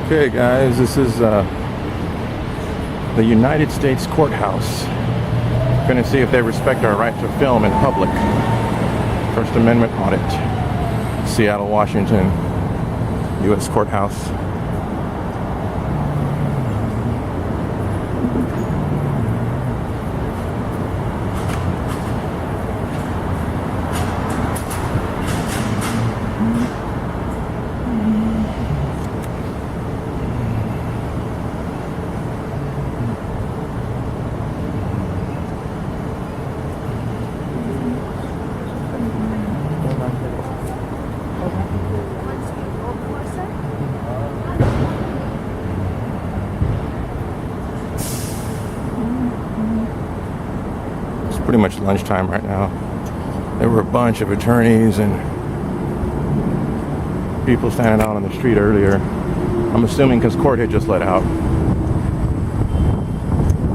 Okay guys, this is the United States Courthouse. Going to see if they respect our right to film in public. First Amendment audit. Seattle, Washington, U.S. Courthouse. Pretty much lunchtime right now. There were a bunch of attorneys and people standing out on the street earlier. I'm assuming because court had just let out.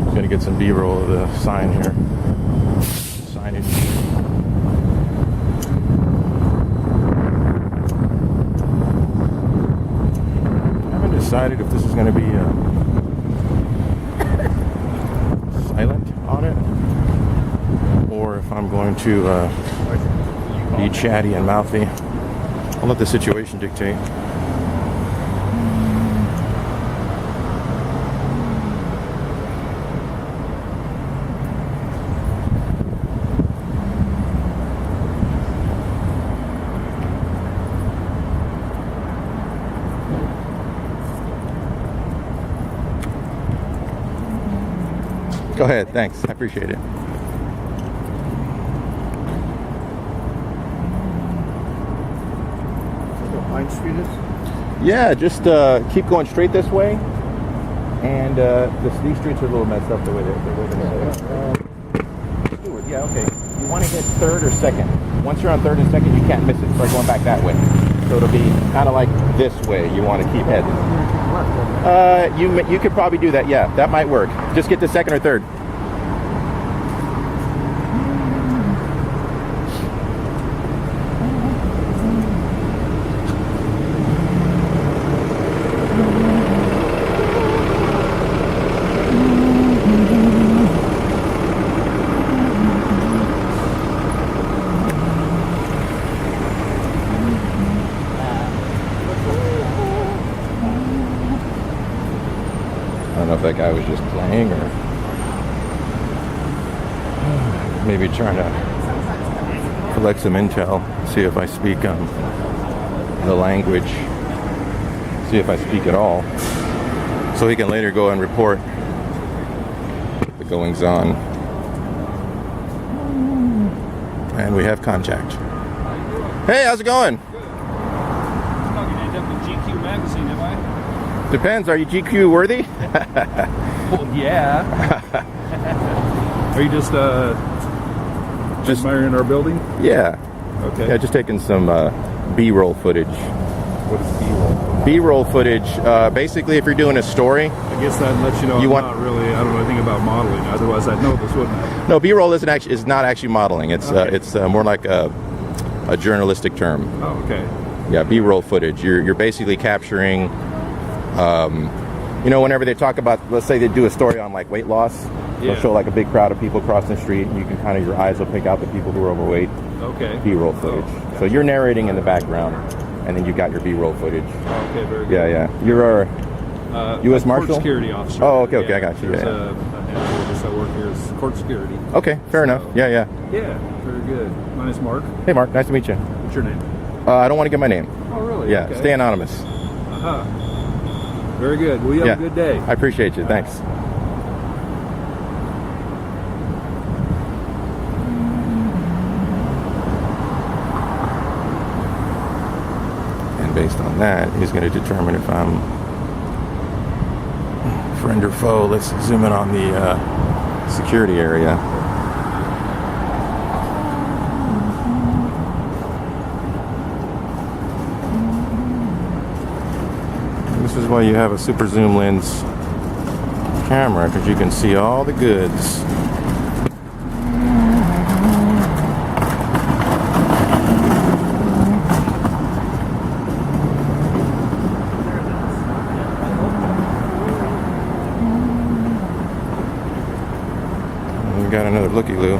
Just gonna get some B-roll of the sign here. Signage. I haven't decided if this is gonna be a silent audit or if I'm going to be chatty and mouthy. I'll let the situation dictate. Go ahead, thanks, I appreciate it. Street is? Yeah, just keep going straight this way, and these streets are a little messed up the way they're yeah, okay. You want to hit third or second. Once you're on third and second, you can't miss it. Start going back that way. So it'll be kind of like this way. You want to keep heading. You could probably do that. Yeah, that might work. Just get to second or third. I don't know if that guy was just playing or maybe trying to collect some intel, see if I speak the language, see if I speak at all, so he can later go and report the goings on. And we have contact. Hey, how's it going? Magazine, have I? Depends. Are you GQ worthy? Well, yeah. Are you just admiring our building? Yeah. Okay. Yeah, just taking some B-roll footage. What is B-roll? B-roll footage. Basically, if you're doing a story, I guess that lets you know not really. I don't know anything about modeling. Otherwise, I'd know this, wouldn't I? no, B-roll is not actually modeling. It's okay. It's more like a journalistic term. Oh, okay. Yeah, B-roll footage. You're basically capturing, whenever they talk about, let's say they do a story on like weight loss, they'll show like a big crowd of people crossing the street, and you can your eyes will pick out the people who are overweight. Okay. B-roll footage. Oh, gotcha. So you're narrating in the background, and then you got your B-roll footage. Okay, very good. Yeah. You're a U.S. Marshal? Court security officer. Oh, okay, I got you. There's Yeah. a handful of us that work here as court security. Okay, fair enough. Yeah. Yeah, very good. My name's Mark. Hey, Mark. Nice to meet you. What's your name? I don't want to give my name. Oh, really? Yeah, Okay. stay anonymous. Uh-huh. Very good. Well, you have a good day. I appreciate you. Thanks. And based on that, he's going to determine if I'm friend or foe. Let's zoom in on the security area. This is why you have a super zoom lens camera, because you can see all the goods. of looky-loo.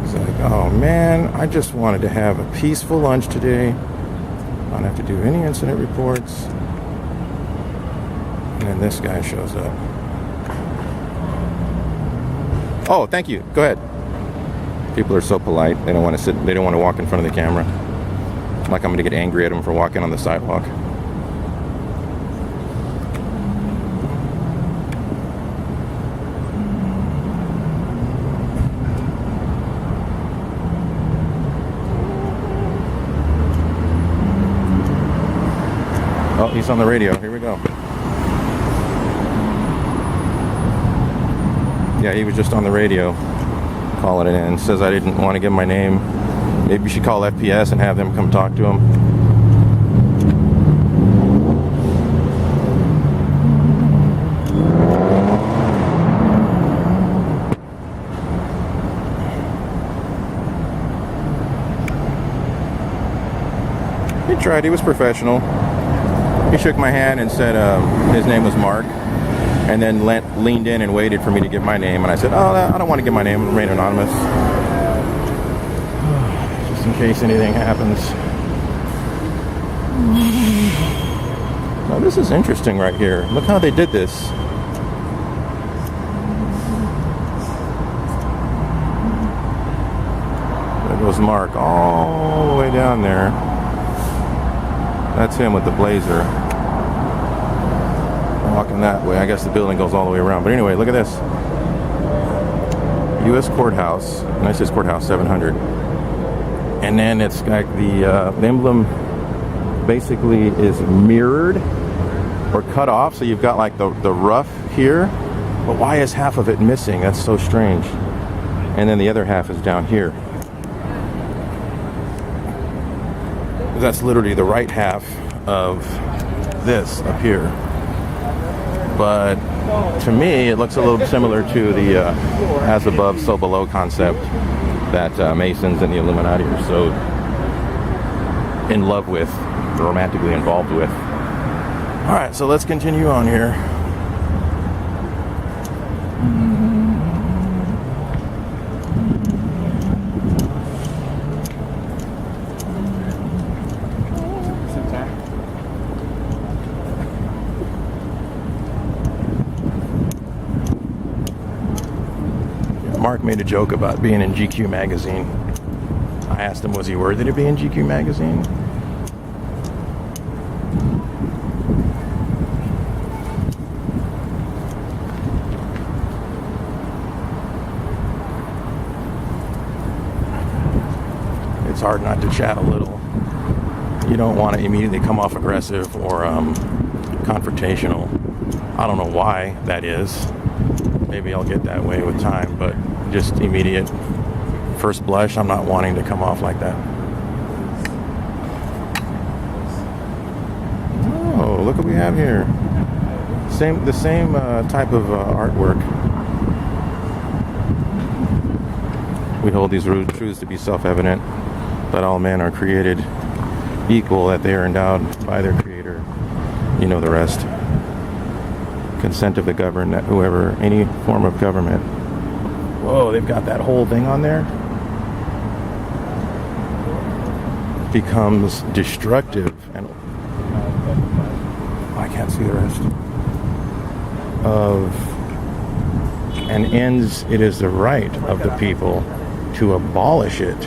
He's like, oh man, I just wanted to have a peaceful lunch today. I don't have to do any incident reports. And then this guy shows up. Oh, thank you. Go ahead. People are so polite. They don't want to sit. They don't want to walk in front of the camera. Like I'm going to get angry at them for walking on the sidewalk. Oh, he's on the radio. Here we go. Yeah, he was just on the radio calling it in. Says I didn't want to give my name. Maybe you should call FPS and have them come talk to him. He tried. He was professional. He shook my hand and said his name was Mark. And then leaned in and waited for me to give my name. And I said, oh, I don't want to give my name. Remain anonymous. Just in case anything happens. Now, this is interesting right here. Look how they did this. There goes Mark all the way down there. That's him with the blazer. Walking that way. I guess the building goes all the way around. But anyway, look at this. U.S. Courthouse. And I says Courthouse 700. And then it's like the emblem basically is mirrored or cut off. So you've got like the rough here. But why is half of it missing? That's so strange. And then the other half is down here. That's literally the right half of this up here. But to me, it looks a little similar to the as above, so below concept that Masons and the Illuminati are so in love with, romantically involved with. All right, so let's continue on here. Mark made a joke about being in GQ magazine. I asked him, was he worthy to be in GQ magazine? It's hard not to chat a little. You don't want to immediately come off aggressive or confrontational. I don't know why that is. Maybe I'll get that way with time, but just immediate first blush, I'm not wanting to come off like that. Oh, look what we have here. The same type of artwork. We hold these truths to be self-evident, that all men are created equal, that they are endowed by their Creator. You know the rest. Consent of the governed, that whoever, any form of government. Whoa, they've got that whole thing on there. Becomes destructive and I can't see the rest. Of and ends, it is the right of the people to abolish it.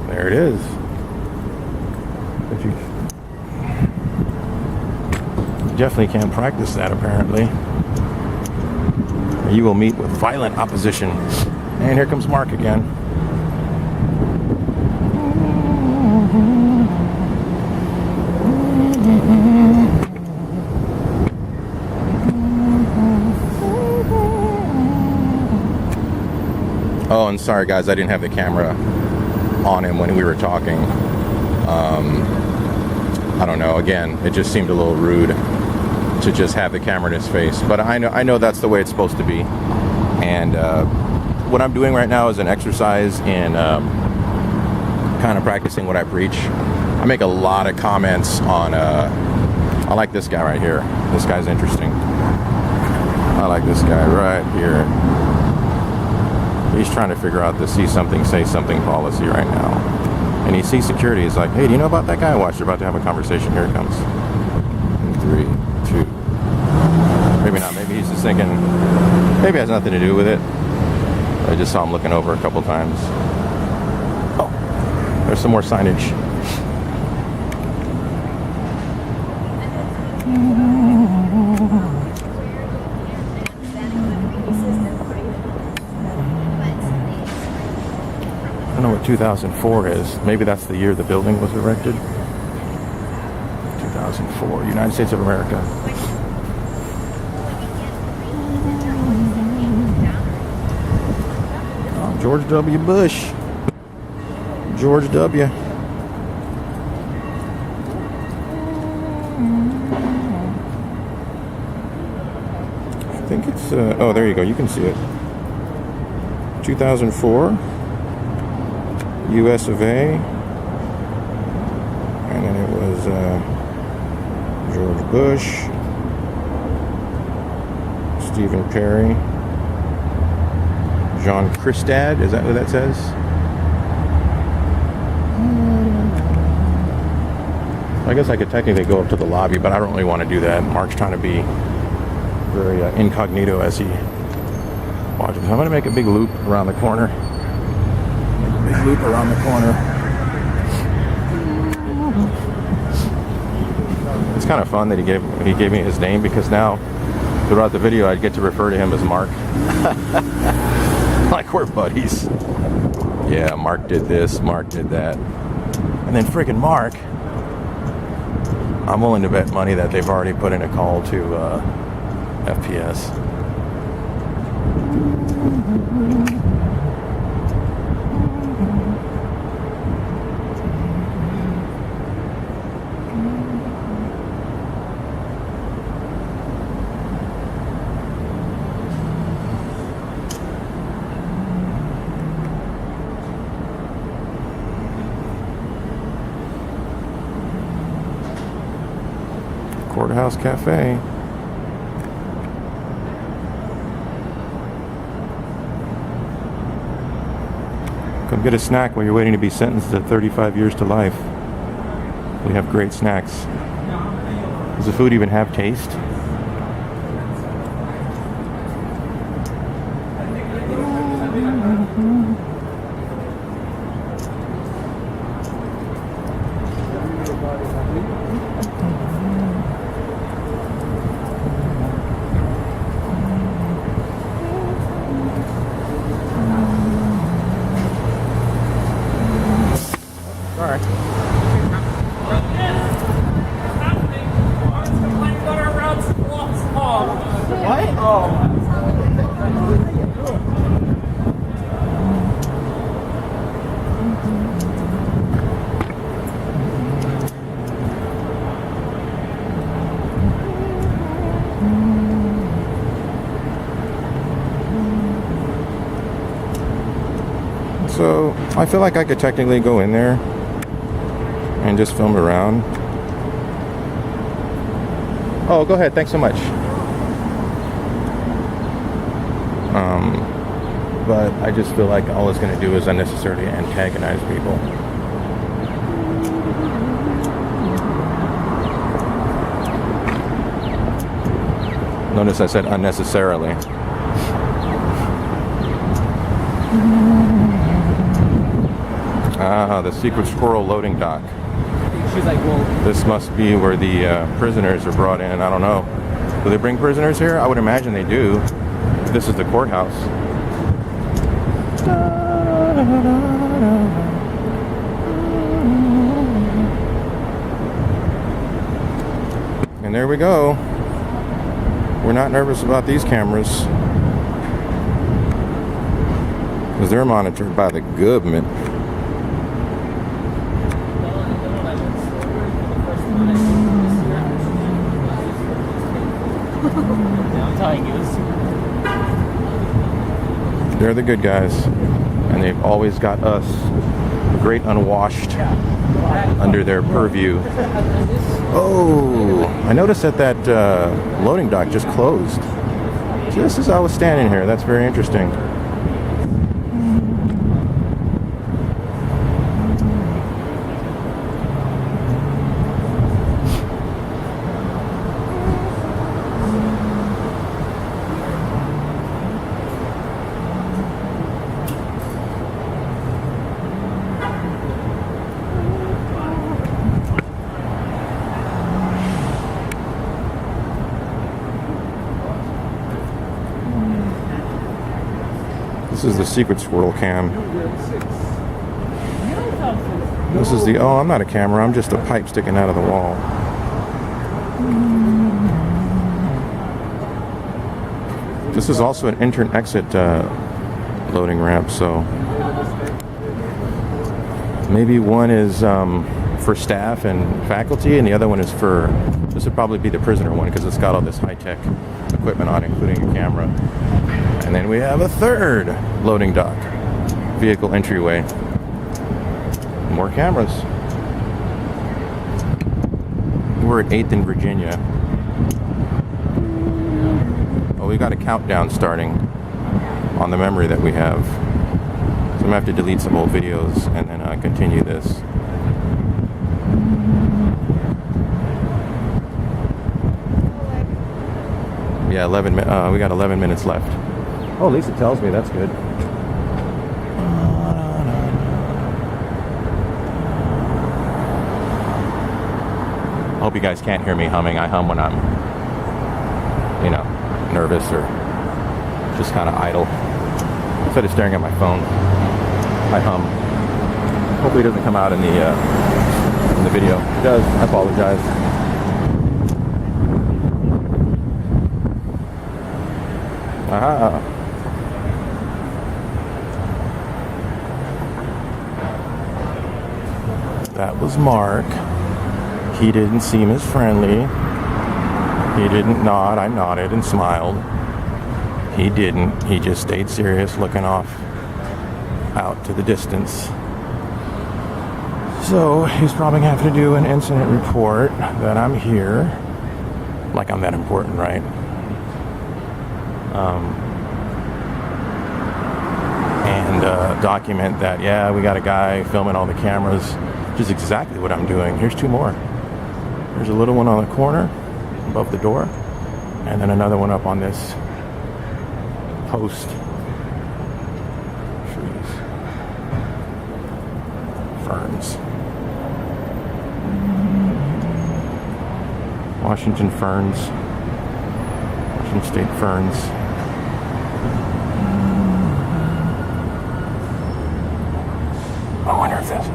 There it is. But you definitely can't practice that, apparently. You will meet with violent opposition. And here comes Mark again. Oh, and sorry guys, I didn't have the camera on him when we were talking. I don't know, again, it just seemed a little rude to just have the camera in his face. But I know that's the way it's supposed to be. And what I'm doing right now is an exercise in kind of practicing what I preach. I make a lot of comments on, I like this guy right here. This guy's interesting. I like this guy right here. He's trying to figure out the see something, say something policy right now. And he sees security. He's like, hey, do you know about that guy? Watch, they're about to have a conversation. Here it comes. 3, 2. Maybe not. Maybe he's just thinking, maybe it has nothing to do with it. I just saw him looking over a couple times. Oh, there's some more signage. I don't know what 2004 is. Maybe that's the year the building was erected. 2004, United States of America. Oh, George W. Bush. George W. I think it's, oh, there you go. You can see it. 2004. US of A, and then it was George Bush, Stephen Perry, John Christad, is that what that says? I guess I could technically go up to the lobby, but I don't really want to do that. Mark's trying to be very incognito as he watches. I'm going to make a big loop around the corner. Loop around the corner. It's kind of fun that he gave me his name, because now throughout the video I'd get to refer to him as Mark. Like we're buddies. Yeah, Mark did this, Mark did that. And then friggin' Mark, I'm willing to bet money that they've already put in a call to FPS. Courthouse Cafe. Come get a snack while you're waiting to be sentenced to 35 years to life. We have great snacks. Does the food even have taste? So I feel like I could technically go in there and just film around. Oh, go ahead. Thanks so much. But I just feel like all it's going to do is unnecessarily antagonize people. Notice I said unnecessarily. Ah, the secret squirrel loading dock. She's like, well, this must be where the prisoners are brought in. I don't know. Do they bring prisoners here? I would imagine they do. This is the courthouse. And there we go. We're not nervous about these cameras, because they're monitored by the government. They're the good guys, and they've always got us, the great unwashed, under their purview. Oh, I noticed that loading dock just closed just as I was standing here. That's very interesting. This is the secret squirrel cam. This is the, oh, I'm not a camera, I'm just a pipe sticking out of the wall. This is also an enter and exit loading ramp, so maybe one is for staff and faculty, and the other one is for, this would probably be the prisoner one because it's got all this high-tech equipment on it, including a camera. And then we have a third loading dock, vehicle entryway. More cameras. We're at 8th and Virginia. Oh, we got a countdown starting on the memory that we have. So I'm gonna have to delete some old videos and then continue this. Yeah, we got 11 minutes left. Oh, at least it tells me. That's good. I hope you guys can't hear me humming. I hum when I'm, you know, nervous or just kind of idle. Instead of staring at my phone, I hum. Hopefully it doesn't come out in the video. If it does, I apologize. Aha. That was Mark. He didn't seem as friendly. He didn't nod. I nodded and smiled. He didn't. He just stayed serious, looking off out to the distance. So he's probably going to have to do an incident report that I'm here. Like I'm that important, right? And document that, yeah, we got a guy filming all the cameras, which is exactly what I'm doing. Here's two more. There's a little one on the corner above the door, and then another one up on this post. Trees. Ferns. Washington ferns. Washington State ferns. I wonder if this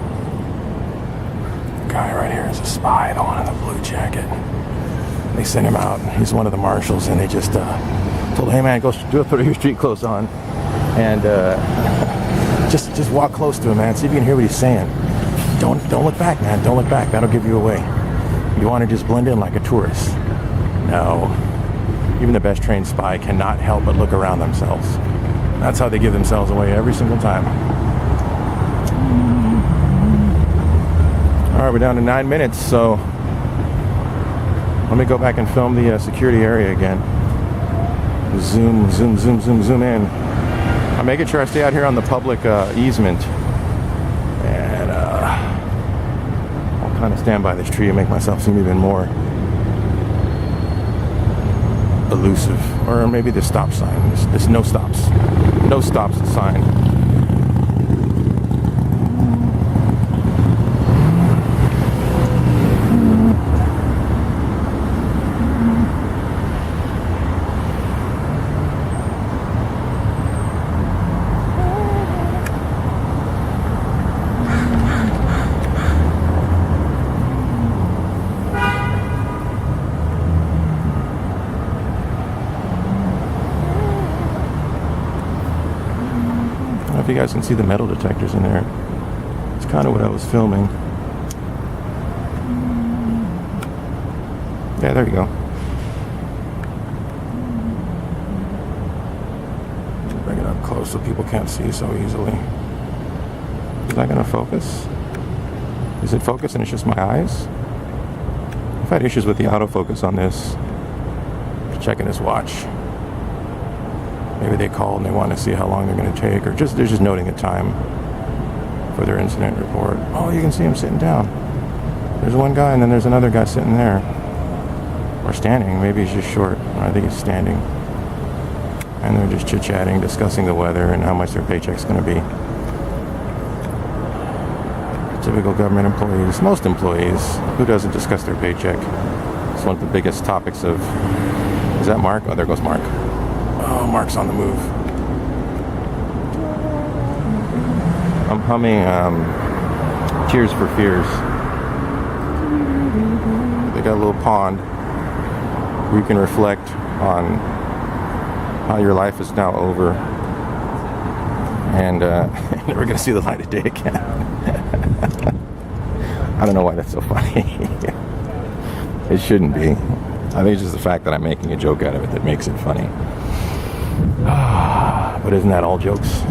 guy right here is a spy, the one in the blue jacket. They sent him out. He's one of the marshals, and they just told him, hey man, go throw your street clothes on, and just walk close to him, man. See if you can hear what he's saying. Don't look back, man. Don't look back. That'll give you away. You want to just blend in like a tourist. No. Even the best trained spy cannot help but look around themselves. That's how they give themselves away every single time. All right, we're down to 9 minutes, so let me go back and film the security area again. Zoom in. I'm making sure I stay out here on the public easement. And I'll kind of stand by this tree and make myself seem even more elusive. Or maybe the stop sign. There's no stops. No stops sign. If you guys can see the metal detectors in there, it's kind of what I was filming. Yeah, there you go. Bring it up close so people can't see so easily. Is that going to focus? Is it focused and it's just my eyes? I've had issues with the autofocus on this. Just checking his watch. Maybe they called and they want to see how long they're going to take, or they're just noting the time for their incident report. Oh, you can see him sitting down. There's one guy and then there's another guy sitting there. Or standing. Maybe he's just short. I think he's standing. And they're just chit-chatting, discussing the weather and how much their paycheck's going to be. Typical government employees. Most employees. Who doesn't discuss their paycheck? It's one of the biggest topics of... Is that Mark? Oh, there goes Mark. Oh, Mark's on the move. I'm humming Tears for Fears. They got a little pond where you can reflect on how your life is now over and never going to see the light of day again. I don't know why that's so funny. It shouldn't be. I think it's just the fact that I'm making a joke out of it that makes it funny. But isn't that all jokes?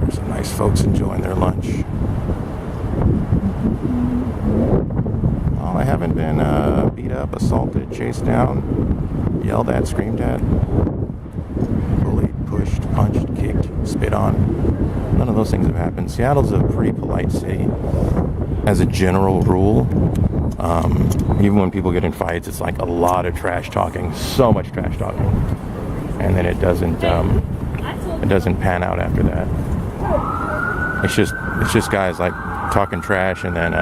There's some nice folks enjoying their lunch. Oh, I haven't been beat up, assaulted, chased down, yelled at, screamed at, bullied, pushed, punched, kicked, spit on. None of those things have happened. Seattle's a pretty polite city as a general rule. Even when people get in fights, it's like a lot of trash talking, so much trash talking, and then it doesn't pan out after that. It's just guys like talking trash and then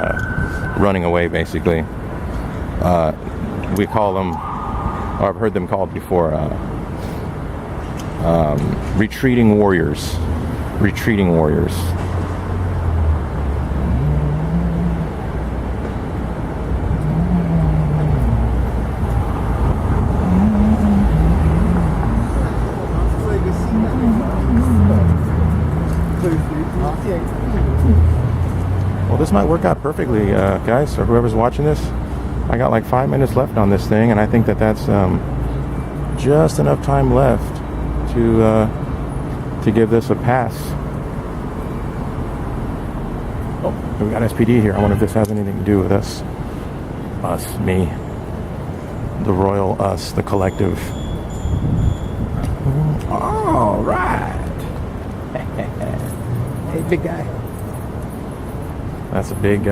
running away, basically. We call them, or I've heard them called before, retreating warriors. Retreating warriors. Well, this might work out perfectly, guys, or whoever's watching this. I got like 5 minutes left on this thing, and I think that's just enough time left to give this a pass. Oh, we got SPD here. I wonder if this has anything to do with us. Us, me. The royal us, the collective. All right. Hey, big guy. That's a big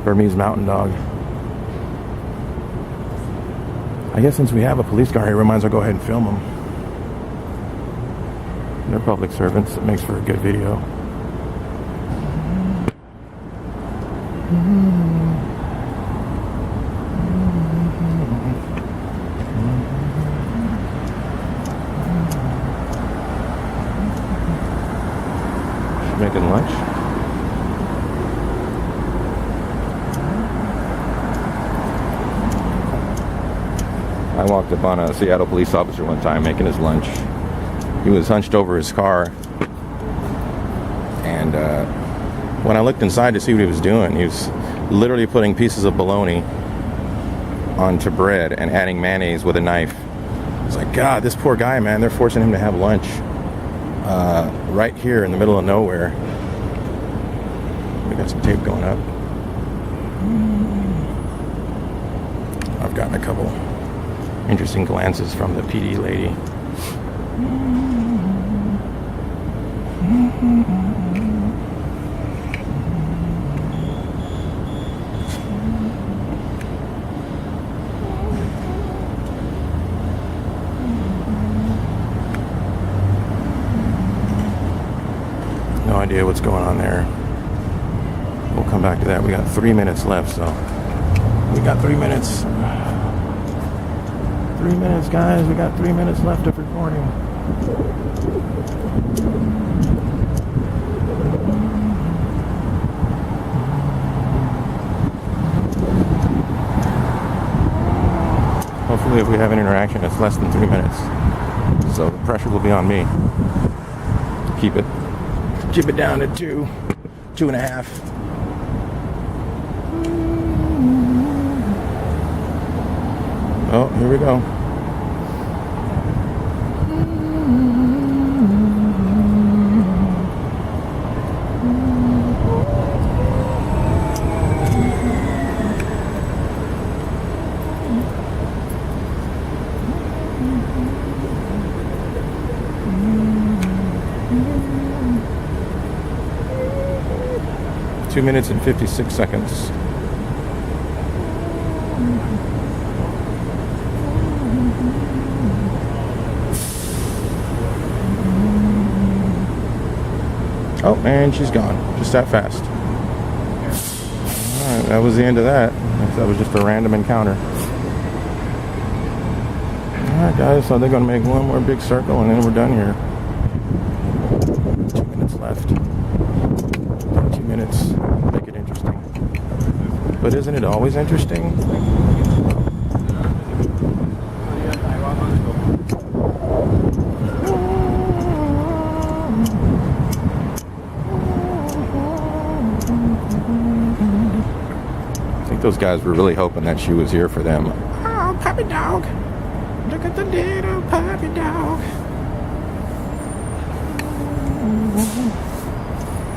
Burmese mountain dog. I guess since we have a police car here, we might as well go ahead and film them. They're public servants. It makes for a good video. She's making lunch. I walked up on a Seattle police officer one time making his lunch. He was hunched over his car, and when I looked inside to see what he was doing, he was literally putting pieces of bologna onto bread and adding mayonnaise with a knife. I was like, God, this poor guy, man, they're forcing him to have lunch right here in the middle of nowhere. We got some tape going up. I've gotten a couple interesting glances from the PD lady. No idea what's going on there. We'll come back to that. We got 3 minutes left, so we got 3 minutes. 3 minutes, guys. We got 3 minutes left of recording. Hopefully, if we have an interaction, it's less than 3 minutes. So the pressure will be on me. Keep it down to 2.5. Oh, here we go. 2 minutes and 56 seconds. Oh, and she's gone. Just that fast. Alright, that was the end of that. That was just a random encounter. Alright guys, so they're going to make one more big circle and then we're done here. 2 minutes left. 2 minutes. Make it interesting. But isn't it always interesting? I think those guys were really hoping that she was here for them. Oh, puppy dog. Look at the little puppy dog.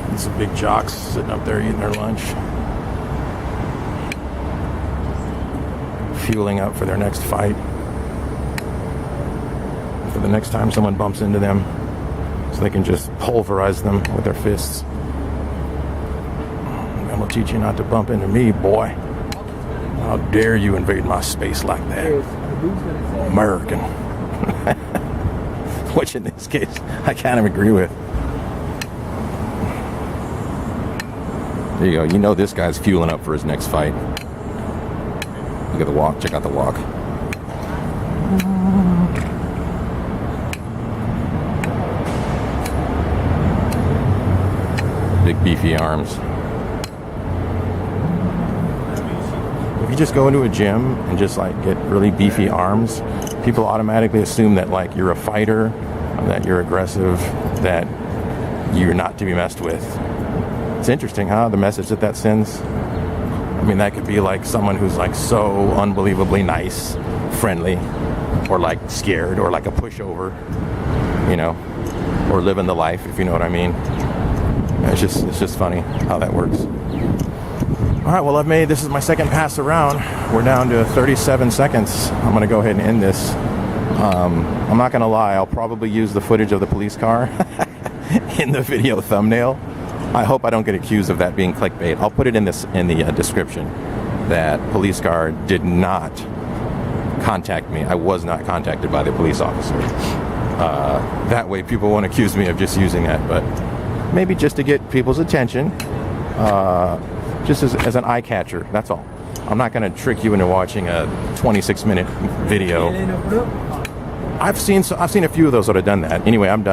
And some big jocks sitting up there eating their lunch. Fueling up for their next fight. For the next time someone bumps into them, so they can just pulverize them with their fists. I'm gonna teach you not to bump into me, boy. How dare you invade my space like that? American. Which in this case, I kind of agree with. There you go. You know this guy's fueling up for his next fight. Look at the walk. Check out the walk. Big beefy arms. If you just go into a gym and just like get really beefy arms, people automatically assume that like you're a fighter, that you're aggressive, that you're not to be messed with. It's interesting, huh? The message that sends. I mean, that could be like someone who's like so unbelievably nice, friendly, or like scared, or like a pushover, you know, or living the life, if you know what I mean. It's just funny how that works. All right, well, this is my second pass around. We're down to 37 seconds. I'm going to go ahead and end this. I'm not going to lie. I'll probably use the footage of the police car in the video thumbnail. I hope I don't get accused of that being clickbait. I'll put it in the description that police car did not contact me. I was not contacted by the police officer. That way people won't accuse me of just using that, but maybe just to get people's attention, just as an eye catcher, that's all. I'm not going to trick you into watching a 26-minute video. I've seen a few of those that have done that. Anyway, I'm done.